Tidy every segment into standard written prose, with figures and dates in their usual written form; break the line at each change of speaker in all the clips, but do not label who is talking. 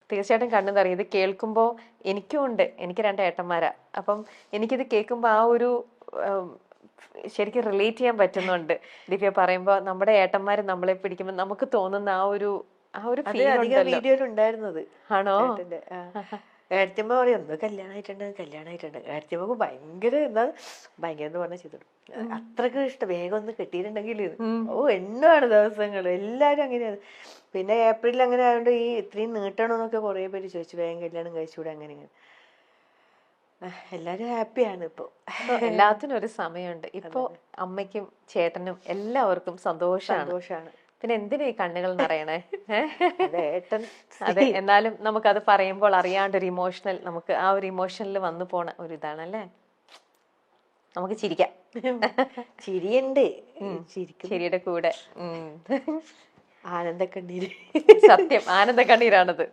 തീർച്ചയായിട്ടും കണ്ണു നിറയും. ഇത് കേൾക്കുമ്പോൾ എനിക്കും ഉണ്ട്, എനിക്ക് 2 ഏട്ടന്മാരാ. അപ്പം എനിക്കിത് കേൾക്കുമ്പോൾ ആ ഒരു ശരിക്കും റിലേറ്റ് ചെയ്യാൻ പറ്റുന്നുണ്ട്. ദിവ്യ പറയുമ്പോൾ നമ്മുടെ ഏട്ടന്മാര് നമ്മളെ പിടിക്കുമ്പോൾ നമുക്ക് തോന്നുന്ന ആ ഒരു ഫീൽ ഉണ്ടല്ലോ.
വീഡിയോയിലുണ്ടായിരുന്നത്
ആണോ?
ഏടത്തിയമ്മ പറയും ഒന്ന് കല്യാണമായിട്ടുണ്ട്. ഏടത്തിയമ്മക്ക് ഭയങ്കര ഭയങ്കര എന്ന് പറഞ്ഞാൽ ചെയ്തിടും. അത്രക്ക് ഇഷ്ടം. വേഗം ഒന്ന് കെട്ടിയിട്ടുണ്ടെങ്കിൽ എണ്ണമാണ് ദിവസങ്ങൾ. എല്ലാരും അങ്ങനെയാണ്. പിന്നെ ഏപ്രിലിൽ അങ്ങനെ ആയതുകൊണ്ട് ഈ ഇത്രയും നീട്ടണമെന്നൊക്കെ കുറെ പേര് ചോദിച്ചു, വേഗം കല്യാണം കഴിച്ചുകൂടെ അങ്ങനെ ഇങ്ങനെ. എല്ലാരും ഹാപ്പിയാണ് ഇപ്പൊ.
എല്ലാത്തിനും ഒരു സമയമുണ്ട്. ഇപ്പൊ അമ്മയ്ക്കും ചേട്ടനും എല്ലാവർക്കും സന്തോഷാണ്. പിന്നെ എന്തിനാ ഈ കണ്ണുകൾ നിറയണേ? അതെ, എന്നാലും നമുക്കത് പറയുമ്പോൾ അറിയാണ്ട് ഒരു ഇമോഷണൽ, നമുക്ക് ആ ഒരു ഇമോഷനിൽ വന്നു പോണ ഒരു ഇതാണല്ലേ. നമുക്ക് ചിരിക്കാം.
ചിരിയുണ്ട്.
ചിരിയുടെ കൂടെ
ആനന്ദക്കണ്ണീര്.
സത്യം, ആനന്ദക്കണ്ണീരാണത്.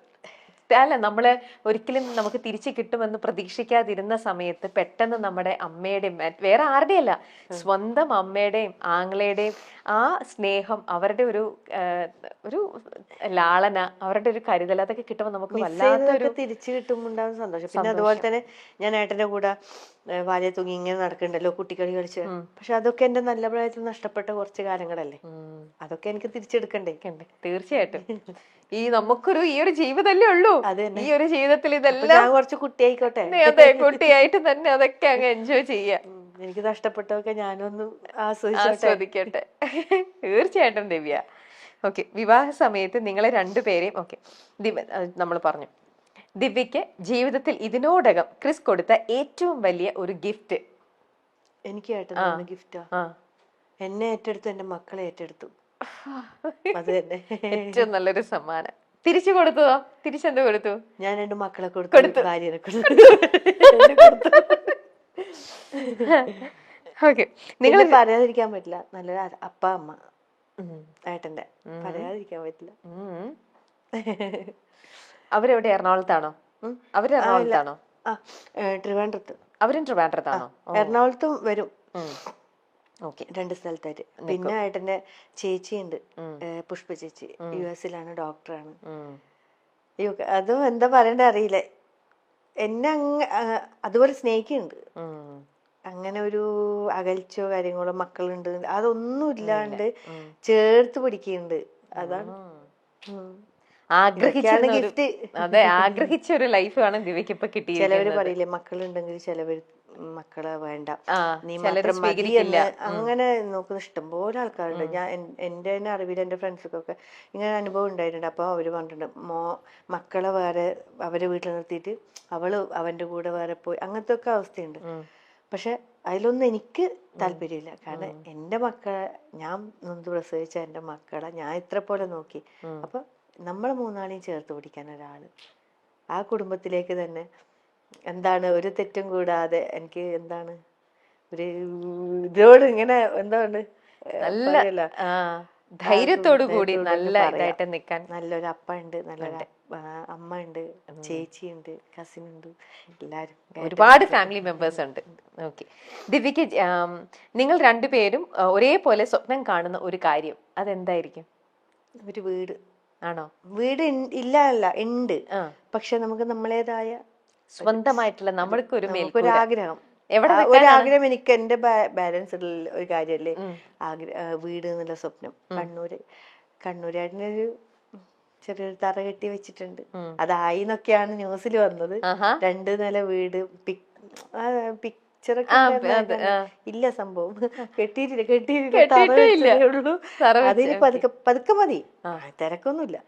അല്ല, നമ്മള് ഒരിക്കലും നമുക്ക് തിരിച്ചു കിട്ടുമെന്ന് പ്രതീക്ഷിക്കാതിരുന്ന സമയത്ത് പെട്ടെന്ന് നമ്മുടെ അമ്മയുടെയും വേറെ ആരുടെയും അല്ല, സ്വന്തം അമ്മയുടെയും ആങ്ങളയുടെയും ആ സ്നേഹം, അവരുടെ ഒരു ലാളന, അവരുടെ ഒരു കരുതൽ, അതൊക്കെ കിട്ടുമ്പോൾ നമുക്ക് വല്ലാത്തൊരു
തിരിച്ചു കിട്ടുമ്പോൾ ഉണ്ടാകുന്ന സന്തോഷം. പിന്നെ അതുപോലെ തന്നെ ഞാൻ ഏട്ടന്റെ കൂടെ വാലിയ തൂങ്ങി ഇങ്ങനെ നടക്കണ്ടല്ലോ, കുട്ടിക്കളി കളിച്ച്. പക്ഷെ അതൊക്കെ എന്റെ നല്ല പ്രായത്തിൽ നഷ്ടപ്പെട്ട കുറച്ച് കാലങ്ങളല്ലേ. അതൊക്കെ എനിക്ക് തിരിച്ചെടുക്കണ്ടേ?
തീർച്ചയായിട്ടും. നമുക്കൊരു ഈ ഒരു ജീവിതമല്ലേ ഉള്ളൂ. ഈ ഒരു ജീവിതത്തിൽ ഇതെല്ലാം
കുറച്ച് കുട്ടിയായിക്കോട്ടെ.
അതെ, കുട്ടിയായിട്ട് തന്നെ അതൊക്കെ അങ്ങ് എൻജോയ് ചെയ്യാം.
എനിക്ക് നഷ്ടപ്പെട്ടതൊക്കെ ഞാനൊന്നും
ആസ്വദിക്കട്ടെ. തീർച്ചയായിട്ടും ദിവ്യ. ഓക്കെ, വിവാഹ സമയത്ത് നിങ്ങളെ 2 പേരെയും നമ്മൾ പറഞ്ഞു. ദിവ്യക്ക് ജീവിതത്തിൽ ഇതിനോടകം ക്രിസ് കൊടുത്ത ഏറ്റവും വലിയ ഒരു ഗിഫ്റ്റ്?
എനിക്ക് ഏട്ടൻ ഗിഫ്റ്റാ. എന്നെ ഏറ്റെടുത്തു, എന്റെ മക്കളെ ഏറ്റെടുത്തു. അത് തന്നെ
ഏറ്റവും നല്ലൊരു സമ്മാനം. തിരിച്ചു കൊടുത്തതോ? തിരിച്ചെന്ത് കൊടുത്തു?
ഞാൻ 2 മക്കളെ കൊടുത്തു, ഭാര്യനെ കൊടുത്തു. നിങ്ങൾ പറയാതിരിക്കാൻ പറ്റില്ല, നല്ലൊരു അപ്പ അമ്മ ഏട്ടന്റെ, പറയാതിരിക്കാൻ പറ്റില്ല.
അവരെവിടെ? എറണാകുളത്താണോ? അവര് എറണാകുളത്താണോ?
ട്രിവാൻഡ്രത്ത്.
അവരും ട്രിവാൻഡ്രത്താണോ?
എറണാകുളത്തും വരും.
2
സ്ഥലത്തായിട്ട്. പിന്നെ ഏട്ടന്റെ ചേച്ചിയുണ്ട്, പുഷ്പ ചേച്ചി, US-ലാണ്, ഡോക്ടറാണ്. അതും എന്താ പറയണ്ട അറിയില്ല, എന്നെ അതുപോലെ സ്നേഹിക്കുന്നുണ്ട്. അങ്ങനെ ഒരു അകൽച്ചയോ കാര്യങ്ങളോ, മക്കളുണ്ട്, അതൊന്നും ഇല്ലാണ്ട് ചേർത്ത് പിടിക്കുന്നുണ്ട്. അതാണ്
ഗിഫ്റ്റ്. അതെ, ആഗ്രഹിച്ച ഒരു ലൈഫ് ആണ് ദിവ്യക്ക് ഇപ്പൊ കിട്ടിയത്.
ചിലവര് പറയില്ലേ, മക്കളുണ്ടെങ്കിൽ ചിലവര് മക്കളെ വേണ്ട, നീ മാത്രം മതി എന്ന് അങ്ങനെ നോക്കുന്ന ഇഷ്ടംപോലെ ആൾക്കാരുണ്ട്. ഞാൻ എന്റെ തന്നെ അറിവിൽ എന്റെ ഫ്രണ്ട്സൊക്കെ ഇങ്ങനെ അനുഭവം ഉണ്ടായിട്ടുണ്ട്. അപ്പൊ അവര് പറഞ്ഞിട്ടുണ്ട്, മക്കളെ വേറെ അവരെ വീട്ടിൽ നിർത്തിയിട്ട് അവള് അവന്റെ കൂടെ വേറെ പോയി, അങ്ങനത്തെ ഒക്കെ അവസ്ഥയുണ്ട്. പക്ഷെ അതിലൊന്നും എനിക്ക് താല്പര്യമില്ല. കാരണം എന്റെ മക്കളെ, ഞാൻ നൊന്ത് പ്രസവിച്ച എന്റെ മക്കളെ ഞാൻ ഇത്ര പോലെ നോക്കി. അപ്പൊ നമ്മളെ 3 ചേർത്ത് പിടിക്കാൻ ഒരാള്, ആ കുടുംബത്തിലേക്ക് തന്നെ എന്താണ് ഒരു തെറ്റും കൂടാതെ, എനിക്ക് എന്താണ് ഒരു ഇതിനോട് ഇങ്ങനെ എന്താണ്
നല്ല ധൈര്യത്തോടു കൂടി നല്ല ഇതായിട്ട് നിൽക്കാൻ
നല്ലൊരു അപ്പ ഉണ്ട്, നല്ലൊരു അമ്മ ഉണ്ട്, ചേച്ചിയുണ്ട്, കസിൻ ഉണ്ട്, എല്ലാരും
ഒരുപാട് ഫാമിലി മെമ്പേഴ്സ് ഉണ്ട്. ഓക്കെ, ദിവ്യക്ക് നിങ്ങൾ 2 പേരും ഒരേപോലെ സ്വപ്നം കാണുന്ന ഒരു കാര്യം അതെന്തായിരിക്കും?
ഒരു വീട്.
ആണോ?
വീട് ഇല്ല അല്ല, ഉണ്ട്. പക്ഷെ നമുക്ക് നമ്മളേതായ
സ്വന്തമായിട്ടുള്ള നമ്മൾക്കൊരു
ആഗ്രഹം, ഒരാഗ്രഹം എനിക്ക് എന്റെ ബാലൻസ് ഒരു കാര്യല്ലേ, വീട് എന്നുള്ള സ്വപ്നം. കണ്ണൂരായിട്ടൊരു ചെറിയൊരു തറ കെട്ടി വെച്ചിട്ടുണ്ട്. അതായി എന്നൊക്കെയാണ് ന്യൂസിൽ വന്നത്. 2 നില വീട്, പിക്ചറൊക്കെ ഇല്ല, സംഭവം കെട്ടിയിട്ടില്ല. അതിന് പതുക്കെ മതി, തിരക്കൊന്നുമില്ല.